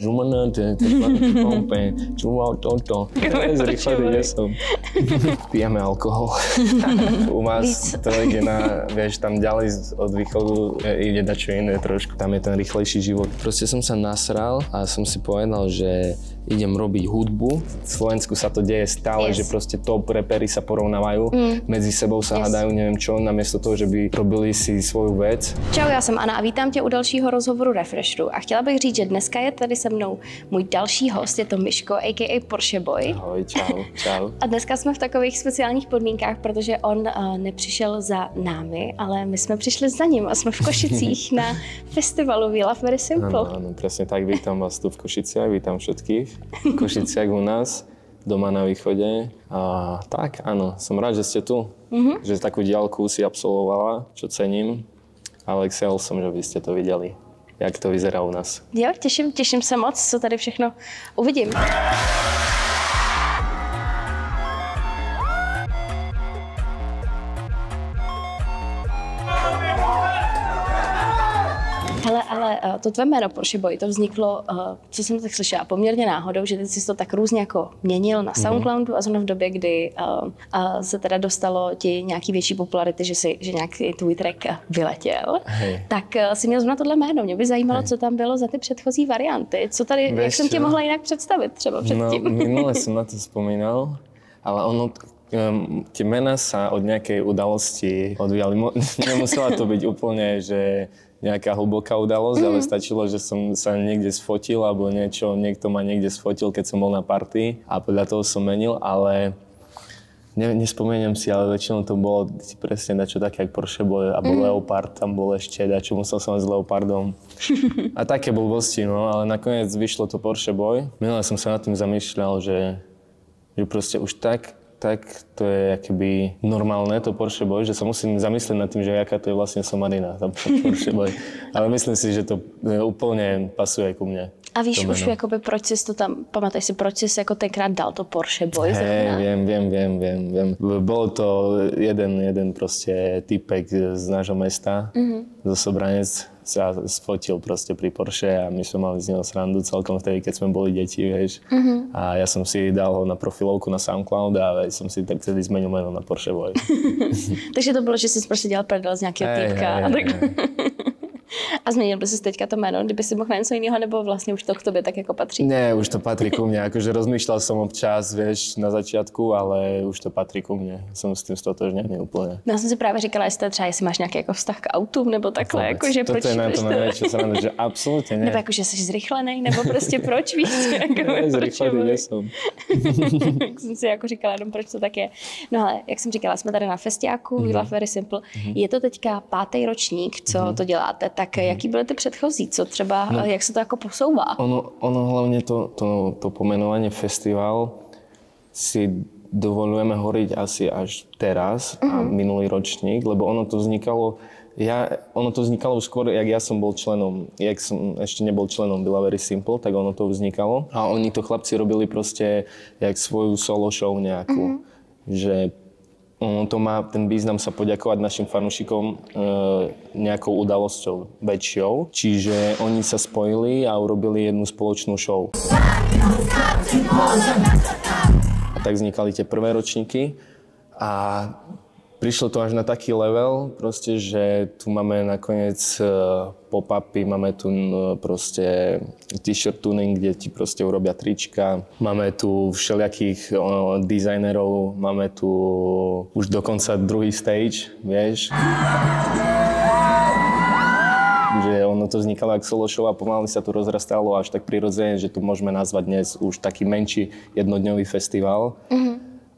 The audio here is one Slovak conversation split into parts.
Žumana, pompe, čúval toto. Rýchle som. Pijeme alkohol. U vás to ide na, vieš, tam ďalej od východu ide dačo iné trošku. Tam je ten rýchlejší život. Proste som sa nasral a som si povedal, že idem robiť hudbu. V Slovensku sa to deje stále, že proste top repery sa porovnávajú, medzi sebou sa hádajú, neviem čo, namiesto toho, že by robili si svoju vec. Čau, já jsem Anna a vítám tě u dalšího rozhovoru Refreshu. A chtěla bych říct, že dneska je tady se mnou můj další host, je to Miško, a.k.a. Porsche Boy. Ahoj, čau. A dneska jsme v takových speciálních podmínkách, protože on nepřišel za námi, ale my jsme přišli za ním a jsme v Košicích na festivalu We Love Very Simple. Áno, presne tak, vítam vás tu v Košiciach, vítam všetkých v Košiciach u nás, doma na východe. A tak, áno, som rád, že ste tu, že takú diaľku si absolvovala, čo cením, ale chcel som, že by ste to videli, jak to vyzerá u nás. Jo, těším se moc, co tady všechno uvidím. Hele, ale to tvé jméno Porsche Boy, to vzniklo, co jsem tak slyšela, poměrně náhodou, že ty jsi to tak různě jako měnil na Soundcloudu a zrovna v době, kdy se teda dostalo ti nějaký větší popularity, že nějaký tvůj track vyletěl, tak si měl zrovna tohle jméno. Mě by zajímalo, co tam bylo za ty předchozí varianty. Co tady, jak jsem tě mohla jinak představit třeba předtím? No, minule som na to spomínal, ale ono, tie mená sa od nejakej udalosti odvíjali. Nemusela to byť úplne, že nejaká hlboká udalosť, ale stačilo, že som sa niekde sfotil alebo niečo, niekto ma niekde sfotil, keď som bol na party a podľa toho som menil, ale nespomeniem si, ale väčšinou to bolo presne dačo také, jak Porsche Boy a bol Leopard, tam bol ešte dačo, musel som s Leopardom. A také blbosti, no, ale nakoniec vyšlo to Porsche Boy. Minule som sa nad tým zamýšľal, že proste už tak to je akoby normálne, to Porsche Boy, že sa musím zamyslieť nad tým, že jaká to je vlastne somarina, tam Porsche Boy. Ale myslím si, že to úplne pasuje ku mne. A víš už jakoby, proč jsi to tam, pamatuješ si, proč jsi jako tenkrát dal to Porsche Boy? Viem. Bol to jeden proste typek z nášho mesta, zo Sobranec, sa sfotil proste pri Porsche a my sme mali z neho srandu celkom vtedy, keď sme boli deti, vieš. A ja som si dal ho na profilovku na SoundCloud a som si tak vtedy zmenil meno na Porsche Boy. Takže to bylo, že jsi prostě dělal prdel z nějakého týpka. A změnil by si teďka to jméno, kdyby si mohl na něco jiného, nebo vlastně už to k tobě tak jako patří? Ne, už to patrí ku mne. Akože rozmýšľal som občas, vieš, na začiatku, ale už to patrí ku mne. Som s tým stotožnený úplne. No, já jsem si právě říkala, jestli máš nějaký jako vztah k autům, nebo takhle, jakože proč? To je na to největší sranda, že absolútne ne. Nebo jakože jsi zrychlenej, nebo prostě proč, víš? Ne, zrychlený nesom. Jak jsem si jako říkala, jenom proč to tak je. No ale, jak jsem říkala, jsme tady na festiáku, We Love Very Simple. Je to teďka 5. ročník, co to děláte, tak jaký byly ty předchozí, co třeba, jak se to jako posouvá? Ono hlavne to pomenovanie festival si dovolujeme hovoriť asi až teraz a minulý ročník, lebo ono to vznikalo už skôr, jak ja som bol členom, jak som ešte nebol členom We Love Very Simple, tak ono to vznikalo a oni to chlapci robili proste jak svoju solo show nejakú, že to má ten význam sa poďakovať našim fanúšikom nejakou udalosťou väčšou. Čiže oni sa spojili a urobili jednu spoločnú show. A tak vznikali tie prvé ročníky a prišlo to až na taký level, proste, že tu máme nakoniec pop-upy, máme tu proste t-shirt tuning, kde ti proste urobia trička. Máme tu všelijakých dizajnerov, máme tu už dokonca druhý stage, vieš. Že ono to vznikalo ako solo show a pomaly sa tu rozrastalo až tak prirodzene, že tu môžeme nazvať dnes už taký menší jednodňový festival.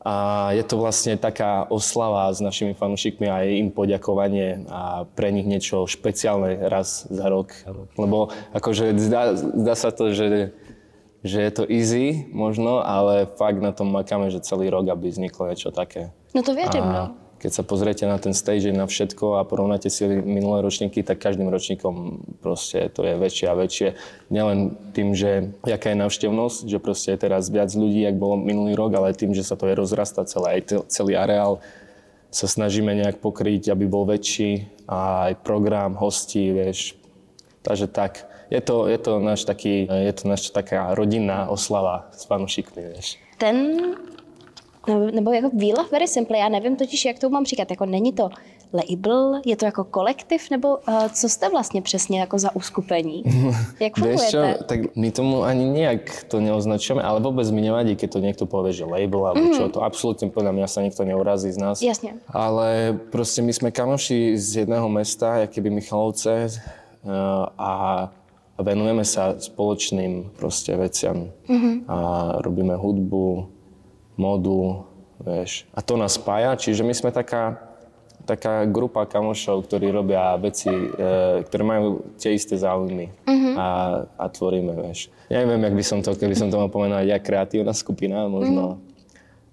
A je to vlastne taká oslava s našimi fanúšikmi a im poďakovanie a pre nich niečo špeciálne raz za rok. Lebo akože zdá sa to, že je to easy možno, ale fakt na tom makáme, že celý rok, aby vzniklo niečo také. No to věřím, no. Keď sa pozriete na ten stage, na všetko a porovnáte si minulé ročníky, tak každým ročníkom proste to je väčšie a väčšie. Nielen tým, že jaká je návštevnosť, že proste je teraz viac ľudí, jak bolo minulý rok, ale tým, že sa to je rozrasta celý areál, sa snažíme nejak pokryť, aby bol väčší a aj program, hostí, vieš. Takže tak. je to naša taká rodinná oslava s fanúšikmi, vieš. Nebo jako We Love Very Simple, já nevím totiž, jak to mám říkat, jako není to label, je to jako kolektiv, nebo co jste vlastně přesně jako za uskupení? Jak fungujete? Tak my tomu ani nejak to neoznačujeme, ale vôbec mi nevadí, keď to niekto povie, že label alebo čo, to absolútne podľa mňa sa nikto neurazí z nás. Jasne. Ale proste my sme kamoši z jedného mesta, jak keby Michalovce, a venujeme sa spoločným proste veciam. A robíme hudbu, modu, vieš. A to nás spája, čiže my sme taká grupa kamošov, ktorí robia veci, ktoré majú tie isté záujmy a tvoríme, vieš. Ja neviem, keby som to mal pomenovať, jak kreatívna skupina, možno.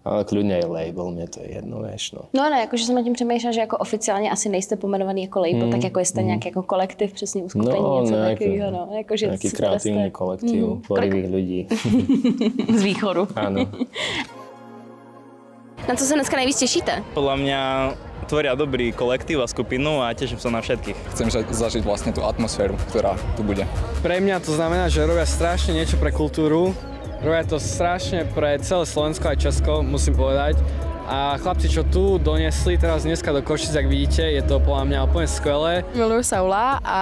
Ale kľudně je label, mě to je jedno, vieš, no. No ne, jakože jsem nad tím přemýšlela, že jako oficiálně asi nejste pomenovaný jako label, tak jako jste nějaký jako kolektiv, přesně uskupení, něco takového, no. Jakože nějaký kreatívny kolektiv tvorivých lidí. Z východu. Áno. Na co se dneska nejvíc těšíte? Podľa mňa tvoria dobrý kolektív a skupinu a teším sa na všetkých. Chcem zažiť vlastne tú atmosféru, ktorá tu bude. Pre mňa to znamená, že robia strašne niečo pre kultúru. Robia to strašne pre celé Slovensko aj Česko, musím povedať. A chlapci, čo tu donesli teraz dneska do Košic, jak vidíte, je to podľa mňa úplne skvelé. Miluju Saula a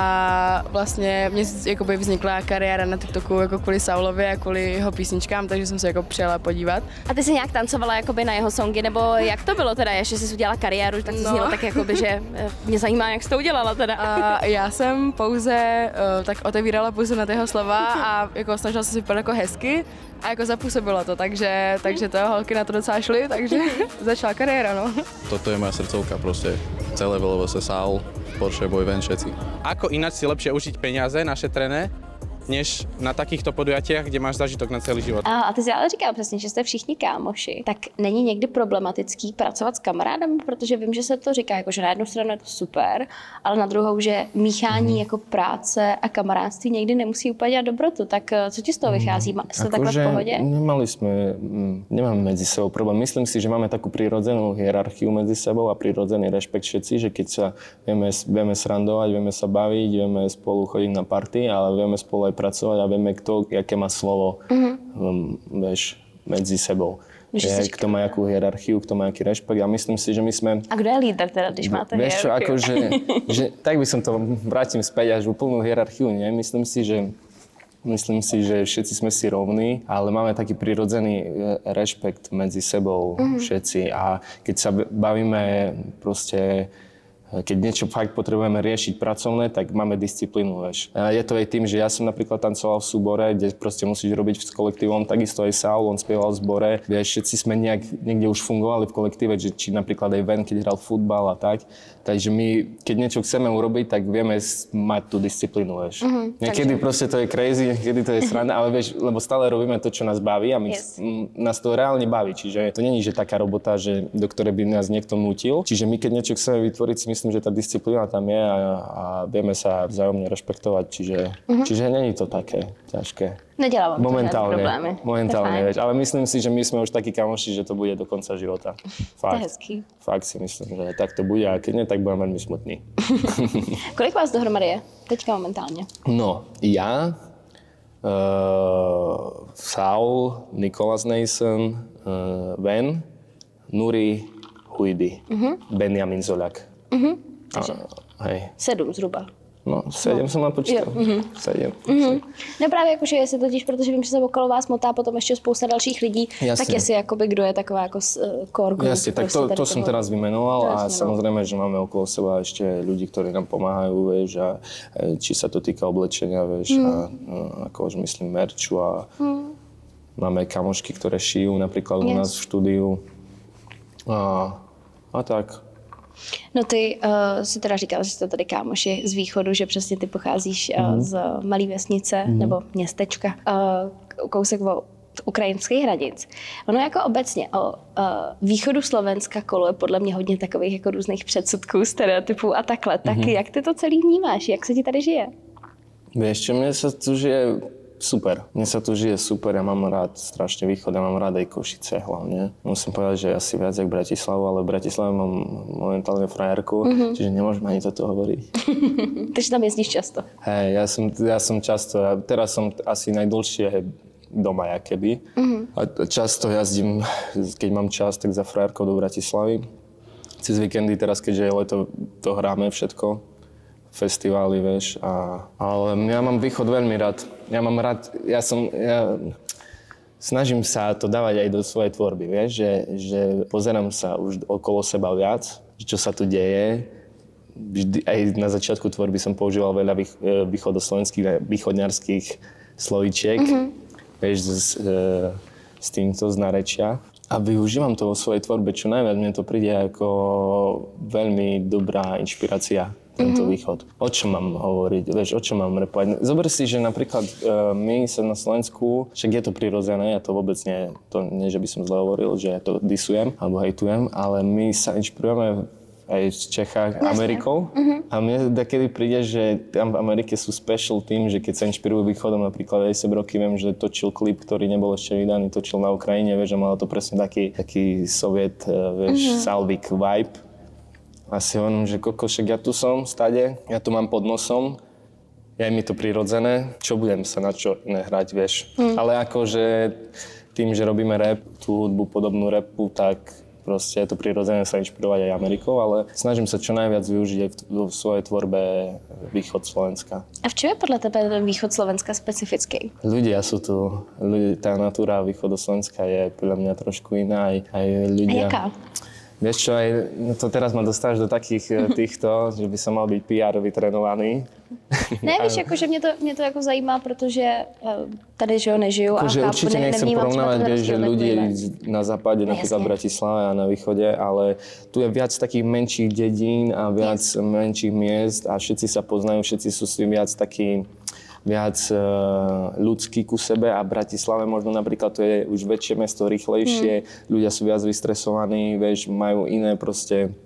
vlastně mně jakoby vznikla kariéra na TikToku jako kvůli Saulovi a kvůli jeho písničkám, takže jsem se jako přijela podívat. A ty jsi nějak tancovala jakoby na jeho songy, nebo jak to bylo teda, ještě jsi udělala kariéru, tak to znělo tak jakoby, že mě zajímá, jak jsi to udělala teda. A já jsem pouze tak otevírala pusu na jeho slova a jako snažila jsem si vypadat jako hezky a jako zapůsobilo to, takže to holky na to docela šly, takže začala kariéra, no. Toto je moja srdcovka, proste celé VLVS, Saul, Porsche, Boyven, všetci. Ako ináč si lepšie užiť peniaze našetrené, než na takýchto podujatiach, kde máš zažitok na celý život. A ty jsi ale říkal přesně, že jste všichni kámoši. Tak není někdy problematický pracovat s kamarádem, protože vím, že se to říká, jako, že na jednu stranu je to super, ale na druhou, že míchání jako práce a kamarádství někdy nemusí úplně dělat dobrotu. Tak co ti z toho vychází? Jste takhle v pohodě? Nemáme medzi sebou problém. Myslím si, že máme takú prirodzenú hierarchiu medzi sebou a prirodzený rešpekt všetci, že keď sa vieme srandovať, vieme sa baviť, vieme spolu chodiť na party, ale vieme spolu aj pracovať a vieme, kto aké má slovo vieš, medzi sebou. Kto má jakú hierarchiu, kto má aký rešpekt. A myslím si, že my sme... A kdo je líder teda, když máte vieš čo, hierarchiu? akože, tak by som to vrátim späť až úplnú hierarchiu, nie? Myslím si, že všetci sme si rovní, ale máme taký prirodzený rešpekt medzi sebou všetci. A keď sa bavíme proste, keď niečo fakt potrebujeme riešiť pracovné, tak máme disciplínu, vieš. Je to aj tým, že ja som napríklad tancoval v súbore, kde proste musíš robiť s kolektívom, takisto aj Saul, on spieval v zbore. Vieš, všetci sme niekde už fungovali v kolektíve, že či napríklad aj Ven, keď hral futbal a tak. Takže my, keď niečo chceme urobiť, tak vieme mať tú disciplínu, vieš. Niekedy proste to je crazy, niekedy to je sranda, ale vieš, lebo stále robíme to, čo nás baví a nás to reálne baví. Čiže to není, že taká robota, že do ktorej by nás niekto nútil. Čiže my, keď niečo chceme vytvoriť, si myslím, že tá disciplína tam je a vieme sa vzájomne rešpektovať. Čiže není to také ťažké. Nedělá vám momentálne, to problémy. Momentálne, vieš. Ale myslím si, že my sme už takí kamoši, že to bude do konca života. Fakt. To je hezký. Fakt si myslím, že tak to bude a keď nie, tak budem veľmi smutný. Kolik vás dohromady je teďka momentálně? No, ja, Saul, Nicholas Nason, Ven, Nuri, Huidi, Benjamin Zoľak. Hej. 7 zhruba. No, 7 jsem napočítal. 7. No právě jakože jestli totiž, protože vím, že se okolo vás motá potom ještě spousta dalších lidí, Jasne. tak jestli jakoby, kdo je taková jako core group. Jasne, tak to som teraz vymenoval a samozrejme, že máme okolo seba ešte ľudí, ktorí nám pomáhajú, vieš, a či sa to týka oblečenia, vieš, a ako už myslím merču a máme kamošky, ktoré šijú napríklad u nás v štúdiu a tak. No ty si teda říkal, že jste tady kámoši z východu, že přesně ty pocházíš z malé vesnice nebo městečka, kousek od ukrajinských hranic. Ono jako obecně o východu Slovenska koluje podle mě hodně takových jako různých předsudků, stereotypů a takhle. Tak jak ty to celý vnímáš? Jak se ti tady žije? Vieš čo, mne sa tu žije super. Mne sa tu žije super, ja mám rád strašne východ, ja mám rád aj Košice hlavne. Musím povedať, že asi viac jak Bratislavu, ale v Bratislave mám momentálne frajerku, čiže nemôžem ani toto hovoriť. Takže tam jezdíš často? Hej, ja som často, teraz som asi najdlhšie doma, keby. A často jazdím, keď mám čas, tak za frajerkou do Bratislavy. Cez víkendy teraz, keďže je leto, to hráme všetko. Festivály, vieš. Ale ja mám východ veľmi rád. Ja mám rád, snažím sa to dávať aj do svojej tvorby, vieš, že pozerám sa už okolo seba viac, čo sa tu deje. Vždy, aj na začiatku tvorby som používal veľa východoslovenských, východňarských slovíčiek, vieš, s týmto z narečia. A využívam to vo svojej tvorbe, čo najviac mne to príde ako veľmi dobrá inšpirácia. Tento východ. O čom mám hovoriť, vieš, o čom mám repovať. Zober si, že napríklad my sa na Slovensku, však je to prirodzené, ja to vôbec nie, že by som zle hovoril, že ja to disujem alebo hejtujem, ale my sa inšpirujeme aj v Čechách Amerikou. A mne takedy príde, že tam v Amerike sú special tým, že keď sa inšpirujú východom, napríklad aj Sebroky, viem, že točil klip, ktorý nebol ešte vydaný, točil na Ukrajine, vieš, že malo to presne taký soviet, vieš, Salvik vibe. A si hovorím, že však ja tu som, stade, ja tu mám pod nosom, je mi to prirodzené, čo budem sa na čo nehrať, vieš. Ale akože tým, že robíme rap, tú hudbu podobnú rapu, tak proste je to prirodzené sa inšpirovať aj Amerikou, ale snažím sa čo najviac využiť aj v svojej tvorbe východ Slovenska. A v čom je podľa tebe ten východ Slovenska specifický? Ľudia sú tu, tá natúra východu Slovenska je podľa mňa trošku iná, aj ľudia. A jaká? Vieš čo, aj to teraz ma dostávaš do takých týchto, že by som mal byť PR vytrenovaný. Ne, víš, akože mě to jako zajímá, protože tady, že ho nežiju a chápu, určite nechcem porovnávať, vieš, že ľudí na západe, napríklad v Bratislave a na východe, ale tu je viac takých menších dedín a viac menších miest a všetci sa poznajú, všetci sú si viac takí viac ľudský ku sebe a v Bratislave možno napríklad to je už väčšie mesto, rýchlejšie, ľudia sú viac vystresovaní, vieš, majú iné proste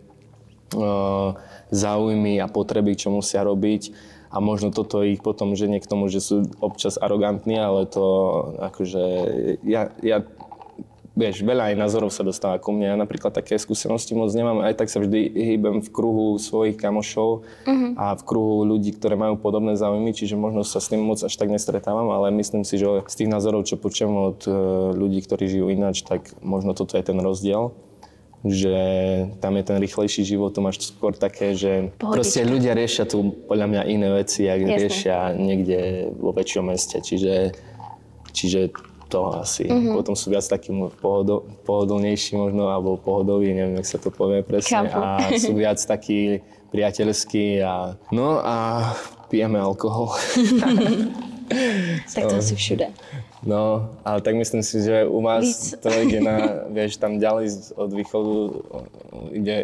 záujmy a potreby, čo musia robiť a možno toto ich potom ženie k tomu, že sú občas arogantní, ale to akože vieš, veľa aj názorov sa dostáva ku mne. Ja napríklad také skúsenosti moc nemám, aj tak sa vždy hýbem v kruhu svojich kamošov a v kruhu ľudí, ktoré majú podobné záujmy, čiže možno sa s tým moc až tak nestretávam, ale myslím si, že z tých názorov, čo počujem od ľudí, ktorí žijú ináč, tak možno toto je ten rozdiel, že tam je ten rýchlejší život, tu máš skôr také, že proste ľudia riešia tu podľa mňa iné veci, ak riešia niekde vo väčšom meste, čiže to asi. Potom sú viac takí pohodlnejší možno, alebo pohodoví, neviem, jak sa to povie presne. A sú viac takí priateľskí a pijeme alkohol. Tak to asi všude. No, ale tak myslím si, že u vás to ide vieš, tam ďalej od východu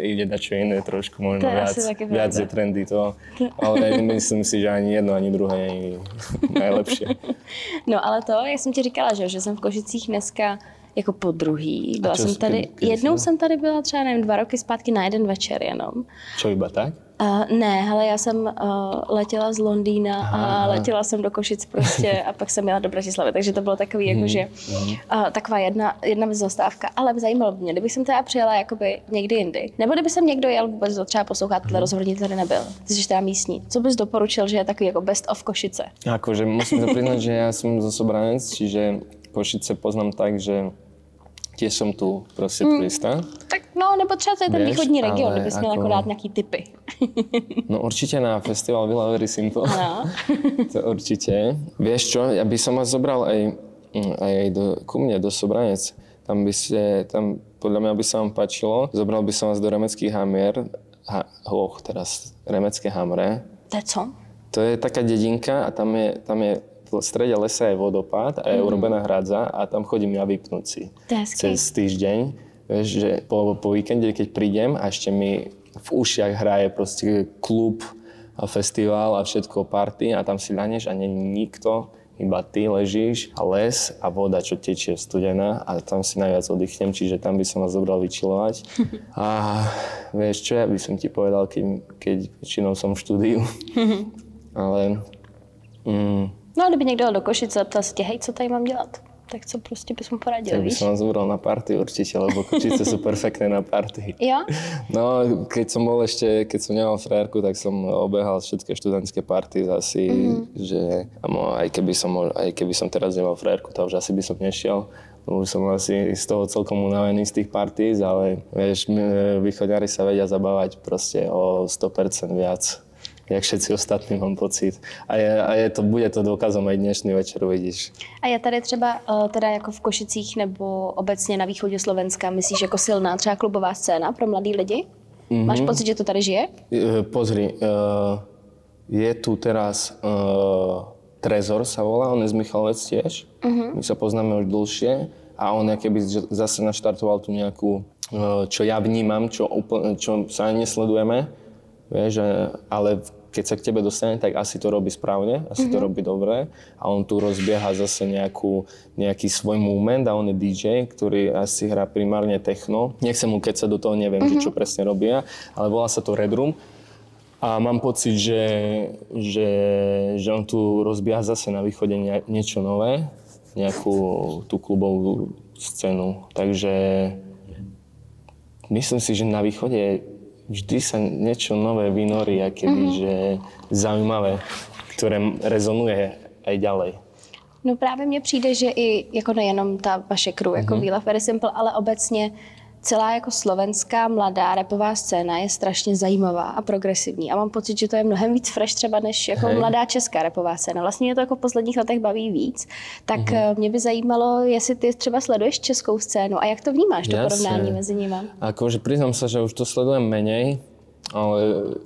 ide dačo iné trošku, možno viac je trendy to. Ale myslím si, že ani jedno, ani druhé nie je najlepšie. No ale to, jak jsem ti říkala, že jsem v Košicích dneska jako po druhý. Byla jsem tady, jednou jsem tady byla třeba, nevím, 2 roky zpátky na jeden večer jenom. Čo, iba tak? Ne, hele, já jsem letěla z Londýna a letěla jsem do Košic prostě a pak jsem jela do Bratislavy, takže to bylo takový jakože taková jedna zastávka, ale zajímalo by mě, kdyby jsem teda přijela jakoby někdy jindy, nebo kdyby jsem někdo jel vůbec třeba poslouchat, tohle rozhodně tady nebyl, ty jsi teda místní, co bys doporučil, že je takový jako best of Košice? Akože musím to priznať, že ja som zo Sobranec, čiže Košice poznám tak, že tiež som tu proste turista. Tak no, nebo třeba to je ten východní region, kdybys měl jako dát nějaký tipy. No určite na festival Villa Very Simple. To určite. Vieš čo, ja by som vás zobral aj ku mne, do Sobranec. Tam podľa mňa by sa vám páčilo. Zobral by som vás do Remeckých Hamier. Remecké Hamre. To je co? To je taká dedinka a tam je v strede lesa je vodopád a je urobená hradza a tam chodím ja vypnúť si cez týždeň. Vieš, že po víkende, keď prídem a ešte mi v ušiach hraje proste klub a festival a všetko party a tam si ľahneš a nie je nikto, iba ty ležíš a les a voda, čo tečie studená a tam si najviac oddychnem, čiže tam by som vás zobral vyčilovať. A vieš čo, ja by som ti povedal, keď väčšinou som v štúdiu, ale... No a kdyby někdo jel do Košic a ptal se tě, hej, co tady mám dělat? Tak co prostě bys mu poradil, Tak by víš? som vás zobral na party určite, lebo Košice sú perfektné na party. Jo? No, keď som nemal frajerku, tak som obehal všetké študentské party asi, že aj keby som teraz nemal frajerku, to už asi by som nešiel. Už som asi z toho celkom unavený z tých partíz, ale vieš, východňári sa vedia zabávať proste o 100% viac, jak všetci ostatní, mám pocit. Bude to důkazem aj dnešný večer, uvidíš. A je tady třeba teda jako v Košicích nebo obecně na východě Slovenska, myslíš jako silná třeba klubová scéna pro mladý lidi? Máš pocit, že to tady žije? Pozri, je tu teraz Trezor sa volá, on je z Michalovec tiež. My sa poznáme už dlhšie a on keby zase naštartoval tu nejakú, čo ja vnímam, čo sa ani nesledujeme, vieš, ale keď sa k tebe dostane, tak asi to robí správne, asi to robí dobre a on tu rozbieha zase nejaký svoj movement a on je DJ, ktorý asi hrá primárne techno. Nechcem mu kecať do toho, neviem, že čo presne robia, ale volá sa to Red Room. A mám pocit, že on tu rozbieha zase na východe niečo nové, nejakú tú klubovú scénu. Takže myslím si, že na východe vždy sa niečo nové vynorí, že zaujímavé, ktoré rezonuje aj ďalej. No právě mně přijde, že i jako nejenom ta vaše crew, jako We Love Very Simple, ale obecně celá jako slovenská mladá rapová scéna je strašně zajímavá a progresivní. A mám pocit, že to je mnohem víc fresh třeba než jako mladá česká rapová scéna. Vlastně mě to jako v posledních letech baví víc. Tak mě by zajímalo, jestli ty třeba sleduješ českou scénu a jak to vnímáš, to porovnání mezi nimi. Akože priznám sa, že už to sledujem menej,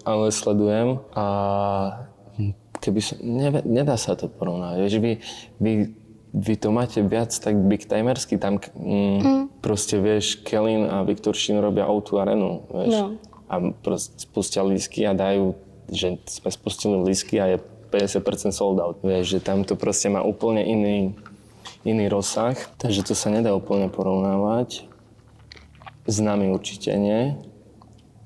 ale sledujem a nedá sa to porovnať. Vy to máte viac tak big timersky, tam proste vieš, Kellyn a Viktor Šín robia O2 Arenu, vieš. No. A proste spustia lístky a dajú, že sme spustili lístky a je 50% sold out, vieš, že tam to proste má úplne iný rozsah, takže to sa nedá úplne porovnávať. S nami určite nie.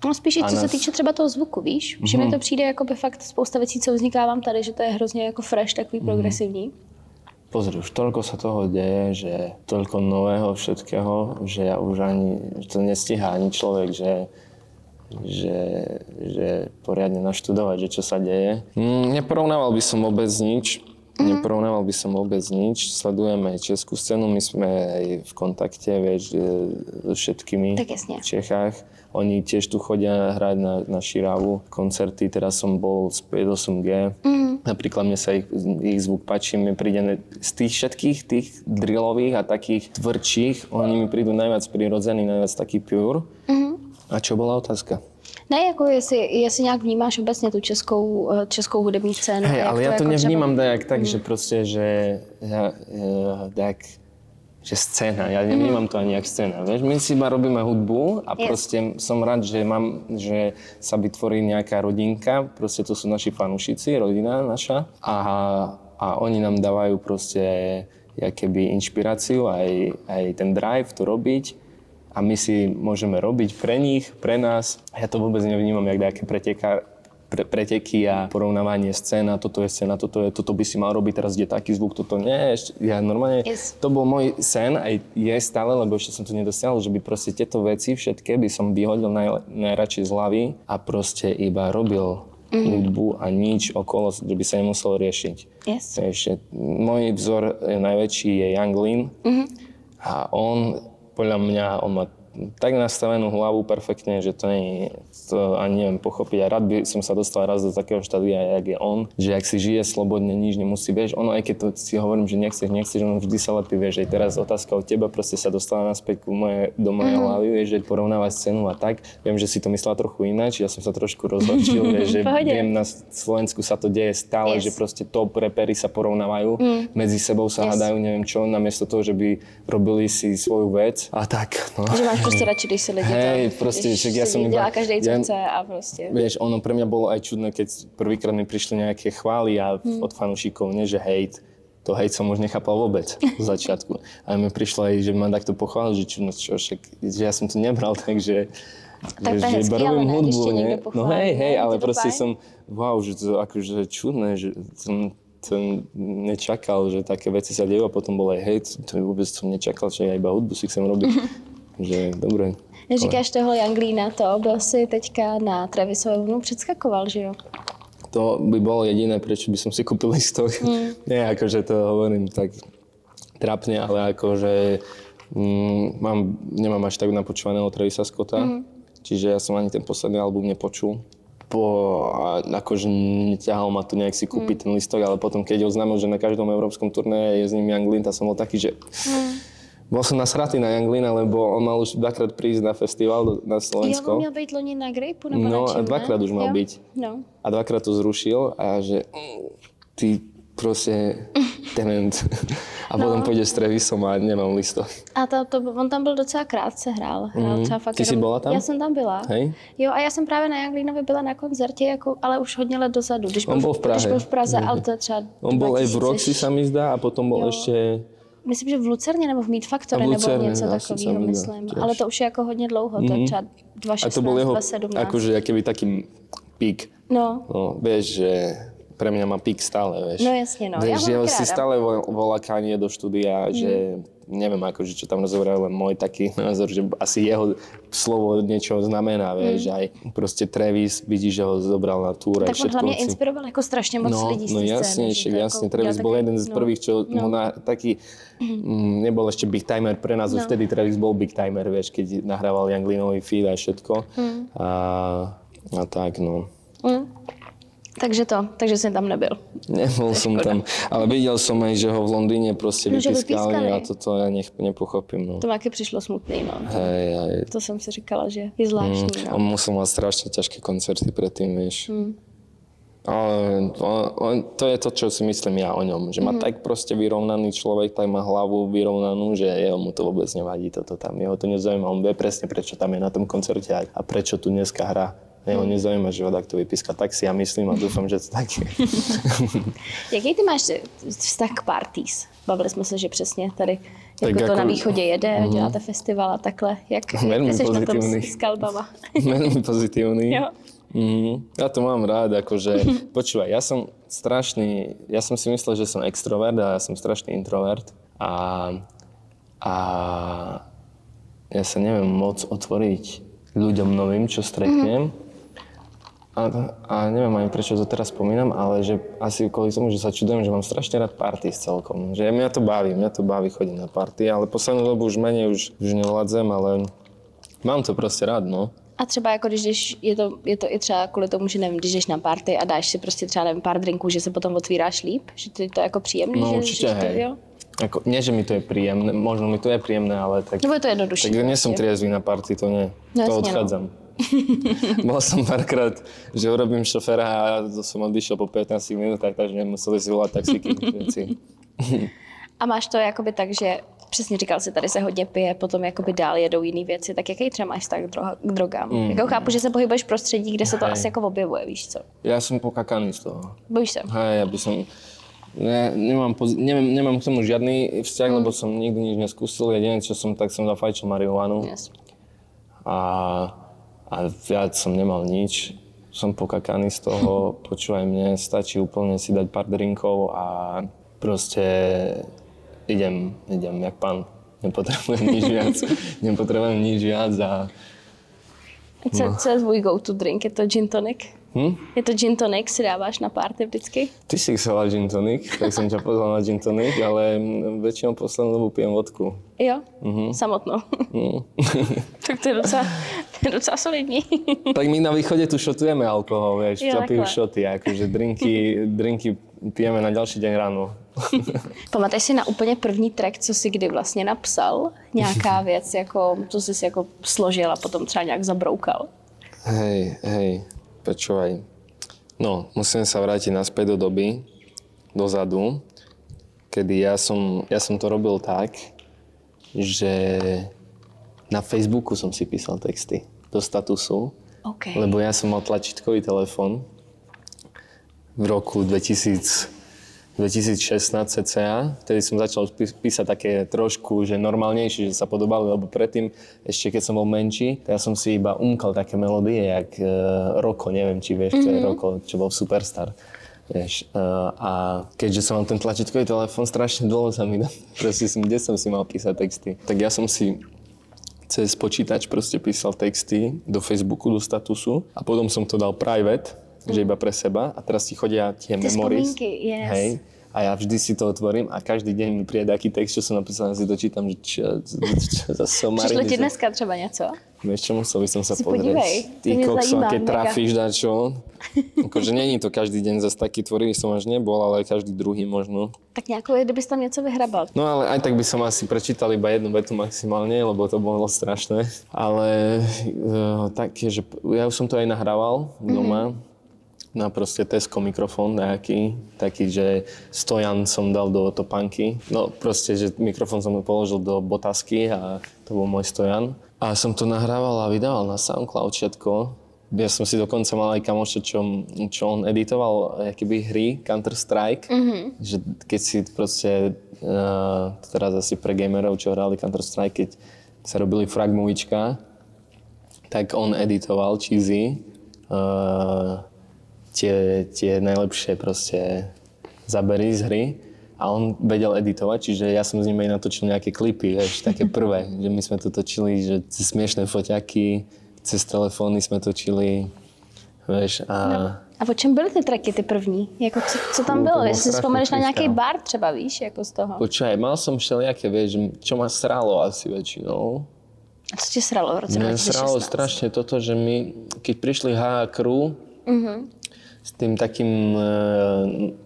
No spíš co se týče třeba toho zvuku, víš? Že mi to přijde jako by fakt spousta věcí, co vzniká vám tady, že to je hrozně jako fresh, takový progresivní. Pozri, už toľko sa toho deje, že toľko nového všetkého, že ja už ani to nestíha ani človek, že poriadne naštudovať, že čo sa deje. Neporovnával by som vôbec nič. Sledujeme aj českú scénu, my sme aj v kontakte, vieš, so všetkými v Čechách. Oni tiež tu chodia hrať na Širavu koncerty, teraz som bol z 58G. Napríklad mne sa ich zvuk páči, mne príde z tých všetkých tých drillových a takých tvrdších, oni mi prídu najviac prirodzený, najviac taký pure. A čo bola otázka? Ne, jako jestli nějak vnímáš obecně tu českou hudební scénu. Hej, ale ja to jako nevnímam dajak tak, že proste, že scéna, ja nevnímam to ani jak scéna, vieš, my si iba robíme hudbu a proste som rád, že sa vytvorí nejaká rodinka, proste to sú naši fanúšici, rodina naša a oni nám dávajú proste jakoby inšpiráciu, aj ten drive to robiť a my si môžeme robiť pre nich, pre nás a ja to vôbec nevnímam jak nejaké preteky a porovnávanie scéna, toto je scéna, toto by si mal robiť, teraz je taký zvuk, toto nie. Ja normálne, to bol môj sen, aj je stále, lebo ešte som to nedosiahol, že by proste tieto veci všetké by som vyhodil najradšej z hlavy a proste iba robil hudbu a nič okolo, že by sa nemuselo riešiť. Ešte, môj vzor najväčší je Young Lean a on, podľa mňa, on má tak nastavenú hlavu perfektne, že to ani neviem pochopiť. A rád by som sa dostal raz do takého štádia, jak je on, že ak si žije slobodne, nič nemusí, vieš, ono aj keď to si hovorím, že nechceš, on vždy sa lepí, vieš, aj teraz otázka od teba proste sa dostala naspäť do mojej hlavy, vieš, že porovnávať scénu a tak. Viem, že si to myslela trochu ináč, ja som sa trošku rozhorčil, vieš, že viem, na Slovensku sa to deje stále, že proste top repery sa porovnávajú, medzi sebou sa hádajú, neviem čo, namiesto toho, že by robili si svoju vec a tak, no. Prostě radši, když si lidi dělá každej, co chce a prostě. Vieš, ono pre mňa bolo aj čudné, keď prvýkrát mi prišli nejaké chvály a od fanúšikov, nie že hejt. To hejt som už nechápal vôbec v začiatku. A mi prišlo aj, že ma takto pochválil, že čudno, že ja som to nebral, takže tak to je hezký, ale ne, hudbu, nie? No hej, ale proste som, wow, že to akože čudné, že som to nečakal, že také veci sa dejú a potom bol aj hejt, to vôbec som nečakal, že ja iba hudbu si chcem robiť. Že dobré. Říkáš toho Younglina, to byl si teďka na Travisovou vlnu předskakoval, že jo? To by bolo jediné, prečo by som si kúpil listok. Nie, akože to hovorím tak trápne, ale akože nemám až tak napočúvaného Travisa Scotta, čiže ja som ani ten posledný album nepočul. Akože neťahal ma tu nejak si kúpiť ten listok, ale potom keď oznámil, že na každom európskom turné je s ním Younglin, tak som bol taký, že bol som nasratý na Younglina, lebo on mal už dvakrát prísť na festival na Slovensko. Jo, on měl být loni na Grapeu nebo no, na čem, a dvakrát už mal byť. No. A dvakrát to zrušil a že ty proste talent. A potom pôjde s Travisom a nemám listok. A on tam byl docela krátce hrál třeba fakt Ty jsi byla tam? Já jsem tam byla. Hej? Jo, a já jsem právě na Younglinovi byla na koncertě, jako, ale už hodně let dozadu. Když on byl v Prahe. Když byl v Praze, ale to je třeba On bol aj v Roxy, sa mi zdá, a potom bol ešte... Myslím, že v Lucerně nebo v Meat Factory nebo něco takového, myslím. Ale to už je jako hodně dlouho, to je třeba 2016, a to bol jeho, 2017. akože akýby taký pík. No. Vieš, že pre mňa má pík stále, vieš. No jasne, no. Vieš, Ja ho si stále volá Kanye do štúdia, že neviem, akože čo tam rozhovorajú, len môj taký názor, že asi jeho slovo niečo znamená, vieš, aj proste Travis, vidíš, že ho zobral na túr aj všetko. Tak on hlavne inspiroval ako strašne moc ľudí z tej scény. Jasne, Travis bol jeden z prvých, čo mu taký, nebol ešte big timer pre nás, už vtedy Travis bol big timer, vieš, keď nahrával Younglinový feed a všetko. A tak, no. Takže jsem tam nebyl. Nebol som tam, ale videl som aj, že ho v Londýne proste vypískali a toto ja nepochopím. No. To mi taky přišlo smutný, no. Hej. To jsem si říkala, že je zvláštní. On musel mať strašne ťažké koncerty predtým, vieš. Ale to je to, čo si myslím ja o ňom, že má tak proste vyrovnaný človek, tak má hlavu vyrovnanú, že mu to vôbec nevadí toto tam. Jeho to nezaujíma, on vie presne, prečo tam je na tom koncerte a prečo tu dneska hrá. Jeho nezaujíma, že ho takto vypíska. Tak si ja myslím a dúfam, že to tak je. Jaký ty máš vztah k parties? Bavili jsme se, že přesně tady jako to na východě jede, děláte festival a takhle. Jak jsi na tom s kalbama? Veľmi pozitívny. Jo. Ja to mám rád, akože, počúvaj, ja som si myslel, že som extrovert a ja som strašný introvert a ja sa neviem moc otvoriť ľuďom novým, čo stretnem. A neviem ani prečo to teraz spomínam, ale že asi kvôli tomu, že sa čudujem, že mám strašne rád party celkom. Že mňa to baví chodiť na party, ale poslednú dobu už menej, už nevládzem, ale mám to proste rád, no. A třeba jako když jdeš, je to i třeba kvůli tomu, že nevím, když jdeš na party a dáš si prostě třeba nevím, pár drinků, že se potom otvíráš líp? Že to je jako příjemný? No že, určite, že hej. Jo? Ako, nie, že mi to je príjemné, možno mi to je príjemné, ale tak... Nebo je to jednodušší. Tak nie som triezvy na party, to nie. No, to jasne, odchádzam. Bol som párkrát, že urobím šoféra a som odišiel po 15 minútach, takže nemuseli si volať taxíky. A máš to jakoby tak, že přesně říkal si, tady se hodně pije, potom jakoby dál jedou jiný věci, tak jaký třeba máš vztah k drogám? Jako chápu, že se pohybuješ v prostředí, kde se to asi jako objevuje, víš co? Ja som pokakaný z toho. Bojíš se? Hej, ja by som... Nemám k tomu žiadny vzťah, lebo som nikdy nič neskúsil. Jediné, čo som zafajčil marihuanu. Yes. A viac som nemal nič. Som pokakaný z toho, počúvaj mne, stačí úplne si dať pár drinkov a proste idem jak pán. Nepotrebujem nič viac a... Co je tvůj go-to drink? Je to gin tonic? Je to gin tonic, si dáváš na party vždycky? Ty si chcela gin tonic, tak som ťa pozval na gin tonic, ale väčšinou poslednú dobu pijem vodku. Jo? Samotnou. Tak to je docela solidní. Tak my na východe tu šotujeme alkohol, vieš, čo pijú šoty, akože drinky pijeme na ďalší deň ráno. Pamatuješ si na úplně první track, co jsi kdy vlastně napsal? Nějaká věc, jako, co jsi jako složil a potom třeba nějak zabroukal? Hej, počúvaj. No, musím sa vrátiť naspäť do doby, dozadu, kedy ja som to robil tak, že na Facebooku som si písal texty do statusu, lebo ja som mal tlačítkový telefón v roku 2016 cca. Vtedy som začal písať také trošku, že normálnejšie, že sa podobali, lebo predtým, ešte keď som bol menší, tak ja som si iba umkal také melódie, jak Roko, neviem, či vieš, čo je Roko, čo bol Superstar. Vieš, a keďže som mal ten tlačítkový telefón, strašne dlho sa mi dá. Proste kde som si mal písať texty. Tak ja som si cez počítač proste písal texty do Facebooku, do statusu a potom som to dal private, že iba pre seba a teraz ti chodia tie memories. Yes. Hej. A ja vždy si to otvorím a každý deň mi príde taký text, čo som napísal, si dočítam, že čo za somariny. Přišlo ti dneska třeba něco? Vieš čo, musel by som sa si pozrieť. Podívej, Ty kokso, keď trafíš dačo. Akože není to každý deň, zase taký tvorivý som až nebol, ale každý druhý možno. Tak nějakou, kdybys tam něco vyhrabal. No ale aj tak by som asi prečítal iba jednu vetu maximálne, lebo to bolo strašné. Ale také, že ja už som to aj nahrával doma. Na proste Tesco mikrofón nejaký, taký, že stojan som dal do topánky. No proste, že mikrofón som položil do botasky a to bol môj stojan. A som to nahrával a vydával na SoundCloud všetko. Ja som si dokonca mal aj kamoša, čo on editoval akoby hry Counter-Strike. Že keď si proste, teraz asi pre gamerov, čo hrali Counter-Strike, keď sa robili fragmovička, tak on editoval cheesy. Tie najlepšie proste zábery z hry a on vedel editovať, čiže ja som s ním aj natočil nejaké klipy, vieš, také prvé, že my sme to točili, že smiešné foťaky, cez telefóny sme točili, vieš, a... No. A o čem byly ty tracky, ty první? Jako, co tam bylo? Jestli si vzpomeneš na nějaký bar třeba, víš, jako z toho? Počkaj, mal som všelijaké, vieš, čo ma sralo asi väčšinou. A co ti sralo v roce 2016? Mňa sralo strašne toto, že my, keď prišli HA Crew, s tým takým,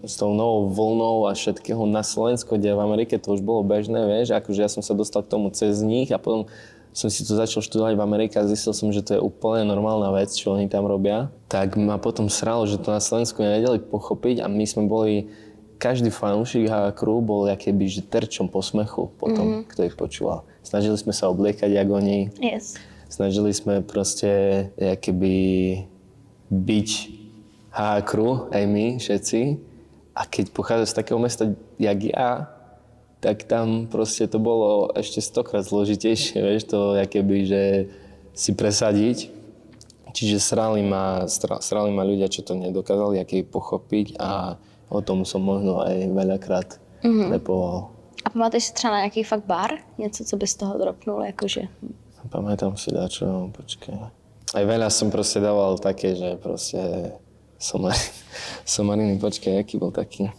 s tou novou vlnou a všetkého na Slovensku, kde v Amerike to už bolo bežné, vieš, akože ja som sa dostal k tomu cez nich a potom som si to začal študovať v Amerike a zistil som, že to je úplne normálna vec, čo oni tam robia. Tak ma potom sralo, že to na Slovensku nevedeli pochopiť a my sme boli, každý fanúšik HA Crew bol akéby, že terčom posmechu potom, kto ich počúval. Snažili sme sa obliekať, jak oni. Yes. Snažili sme proste akéby byť HA Crew, aj my, všetci. A keď pochádzaš z takého mesta, jak ja, tak tam proste to bolo ešte 100-krát zložitejšie, vieš, to akéby, že si presadiť. Čiže srali ma ľudia, čo to nedokázali, aké pochopiť a o tom som možno aj veľakrát repoval. A pamatuješ si třeba na nějaký fakt bar? Něco, co by z toho dropnul, jakože? Pamätám si dačo, počkaj. Aj veľa som proste dával také, že proste somariny, počkaj, aký bol taký.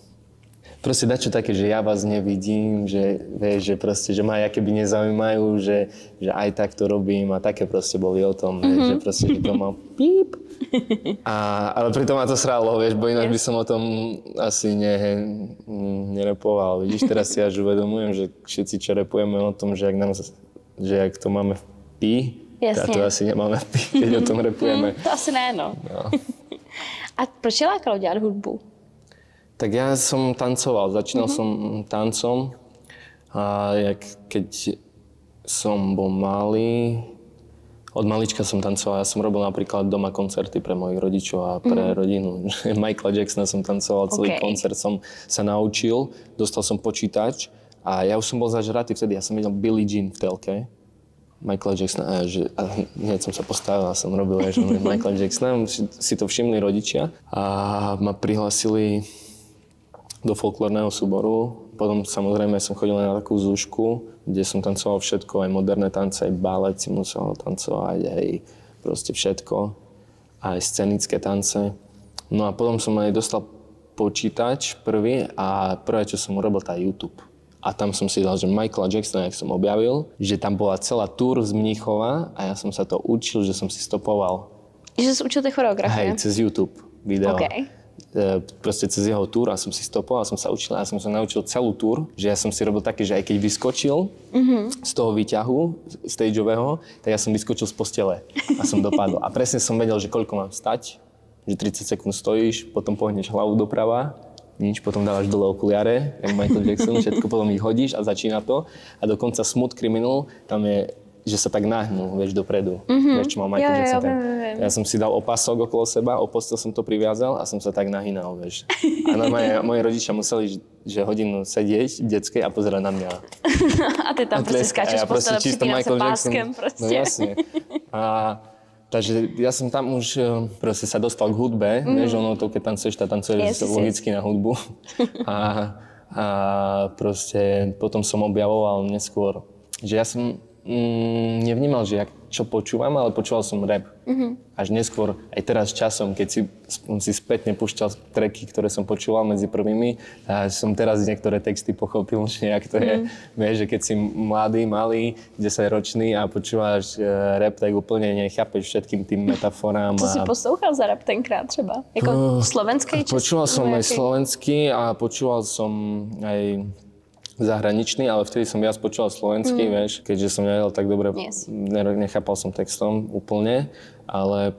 Proste dačo také, že ja vás nevidím, že vieš, že proste, že ma akéby nezaujímajú, že aj tak to robím a také proste boli o tom, že proste, že to mal píp. Ale pritom ma to sralo, vieš, bo ináč by som o tom asi nerepoval. Vidíš, teraz si až uvedomujem, že všetci, čo repujeme o tom, že jak to máme v pí, a to asi nemáme v pí, keď o tom repujeme. To asi ne, no. A proč tě lákalo dělat hudbu? Tak ja som tancoval, začínal som tancom a keď som bol malý, od malička som tancoval, ja som robil napríklad doma koncerty pre mojich rodičov a pre rodinu. Michaela Jacksona som tancoval, celý koncert som sa naučil, dostal som počítač a ja už som bol zažratý vtedy, ja som videl Billie Jean v telke. Michaela Jacksona, a hneď som sa postavil a som robil Michaela Jacksona, si to všimli rodičia a ma prihlásili do folklórneho súboru. Potom samozrejme som chodil na takú zúšku, kde som tancoval všetko, aj moderné tance, aj balet si musel tancovať, aj proste všetko, aj scenické tance. No a potom som aj dostal počítač prvý a prvé, čo som urobil, tá YouTube. A tam som si dal, že Michaela Jacksona, jak som objavil, že tam bola celá túr z Mníchova a ja som sa to učil, že som si stopoval. Že si učil tie choreografie? Hej, cez YouTube video. Okay. Proste cez jeho túr a som si stopoval a som sa učil a som sa naučil celú túr, že ja som si robil také, že aj keď vyskočil z toho výťahu stageového, tak ja som vyskočil z postele a som dopadol. A presne som vedel, že koľko mám stať, že 30 sekúnd stojíš, potom pohneš hlavu doprava, nič, potom dávaš dole okuliare, jak Michael Jackson, všetko potom ich hodíš a začína to. A dokonca Smooth Criminal, tam je, že sa tak nahnú, vieš, dopredu. Vieš, čo mal Michael Jackson. Ja som si dal opasok okolo seba, o postel som to priviazal a som sa tak nahynal, vieš. A normálne moji rodičia museli, že hodinu sedieť v detskej a pozerať na mňa. A ty tam proste skáčeš z postele, připínať sa páskem proste. No jasne. A Takže ja som tam už proste sa dostal k hudbe, vieš, ono to, keď tancuješ logicky na hudbu. A proste potom som objavoval neskôr, že ja som nevnímal, že čo počúvam, ale počúval som rap. Až neskôr, aj teraz časom, keď si spätne púšťal tracky, ktoré som počúval medzi prvými, a som teraz niektoré texty pochopil, že jak to je. Vieš, že keď si mladý, malý, 10-ročný a počúvaš rap, tak úplne nechápeš všetkým tým metaforám. Co si poslouchal za rap tenkrát třeba? Jako slovenský? Počúval som aj slovenský a počúval som aj zahraničný, ale vtedy som viac počúval slovenský, vieš, keďže som nevedel tak dobre, nechápal som textom úplne, ale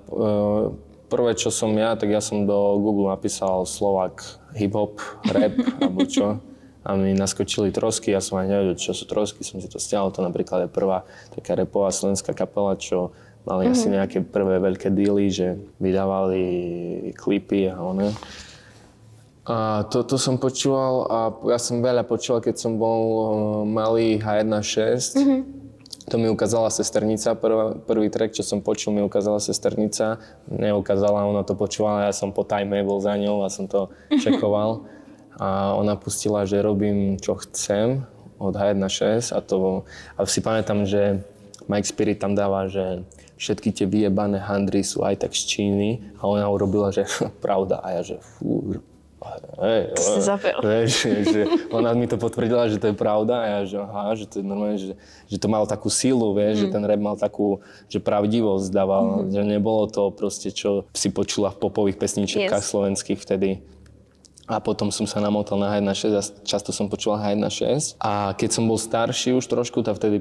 prvé, čo som tak ja som do Google napísal Slovak, hip-hop, rap, alebo čo, a mi naskočili Trosky, ja som aj nevedel, čo sú Trosky, som si to stiahol, to napríklad je prvá taká rapová slovenská kapela, čo mali asi nejaké prvé veľké dealy, že vydávali klipy a one. A toto som počúval a ja som veľa počúval, keď som bol malý H1.6. To mi ukázala sesternica, prvý track, čo som počul, mi ukázala sesternica. Neukázala, ona to počúvala, ja som po time bol za ňou a som to čekoval. A ona pustila, že robím, čo chcem od H1.6 a si pamätám, že Mike Spirit tam dáva, že všetky tie vyjebané handry sú aj tak z Číny a ona urobila, že pravda a ja, že fú. Že ona mi to potvrdila, že to je pravda a ja, že aha, že to je normálne, že to malo takú sílu, vieš, že ten rap mal takú, že pravdivosť dával, že nebolo to proste, čo si počula v popových pesničkách slovenských vtedy. A potom som sa namotal na H1.6 a často som počúval H1.6. A keď som bol starší už trošku, tak vtedy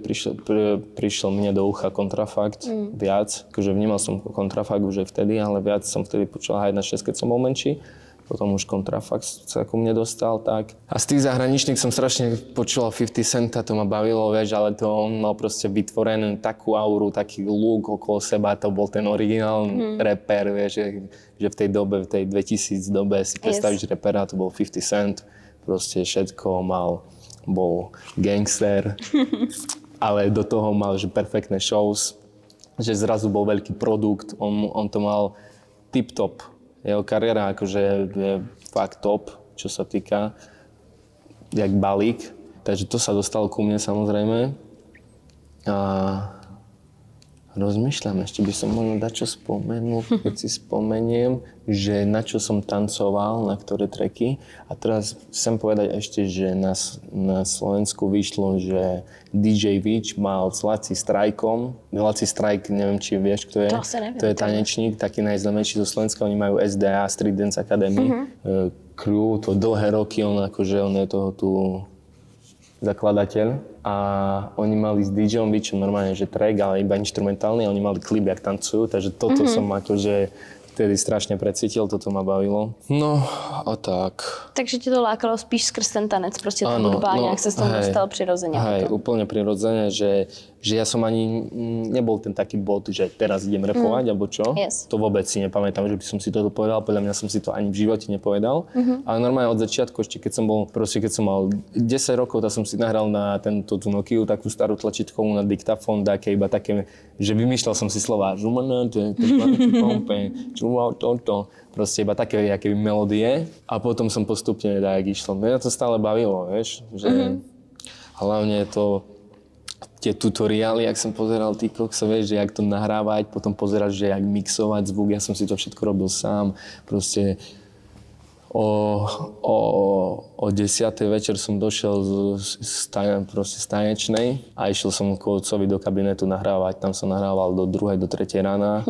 prišiel mne do ucha kontrafakt viac. Akože vnímal som kontrafakt už aj vtedy, ale viac som vtedy počúval H1.6, keď som bol menší. Potom už kontrafakt sa ku mne dostal, tak. A z tých zahraničných som strašne počúval 50 Centa, to ma bavilo, vieš, ale to on mal proste vytvorenú takú auru, taký look okolo seba, to bol ten originál rapper, vieš, že v tej dobe, v tej 2000 dobe si predstavíš rapera, to bol 50 Cent, proste všetko bol gangster, ale do toho mal, že perfektné shows, že zrazu bol veľký produkt, on to mal tip-top. Jeho kariéra akože je fakt top, čo sa týka, jak balík. Takže to sa dostalo ku mne samozrejme. A rozmýšľam, ešte by som možno dačo spomenul, keď si spomeniem, že na čo som tancoval, na ktoré tracky. A teraz chcem povedať ešte, že na Slovensku vyšlo, že DJ Vič mal s Laci Strajkom. Laci Strajk, neviem, či vieš, kto je. To je tanečník, taký najznámejší zo Slovenska. Oni majú SDA, Street Dance Academy. Crew, to dlhé roky, on je toho tu zakladateľ. A oni mali s DJom Vičom normálne, že track, ale iba instrumentálny. A oni mali klip, jak tancujú, takže toto som akože vtedy strašne precítil, toto ma bavilo. No a tak. Takže ti to lákalo spíš skrz ten tanec, prostě ta hudba, nějak se s tom dostal přirozeně. Hej, úplne prirodzene, že ja som ani nebol ten taký bod, že teraz idem rapovať, alebo čo. To vôbec si nepamätám, že by som si toto povedal, podľa mňa som si to ani v živote nepovedal. Ale normálne od začiatku, ešte keď som mal 10 rokov, tak som si nahral na tú Nokiu, takú starú tlačítkovú na diktafón, iba také, že vymýšľal som si slova. Proste iba také akéby melódie. A potom som postupne jak išlo. Mňa to stále bavilo, vieš, že hlavne to tie tutoriály, jak som pozeral ty kokso, vieš, že jak to nahrávať, potom pozerať, že jak mixovať zvuk, ja som si to všetko robil sám. Proste o 10. večer som došiel z tanečnej a išiel som k otcovi do kabinetu nahrávať. Tam som nahrával do 2. do 3. rána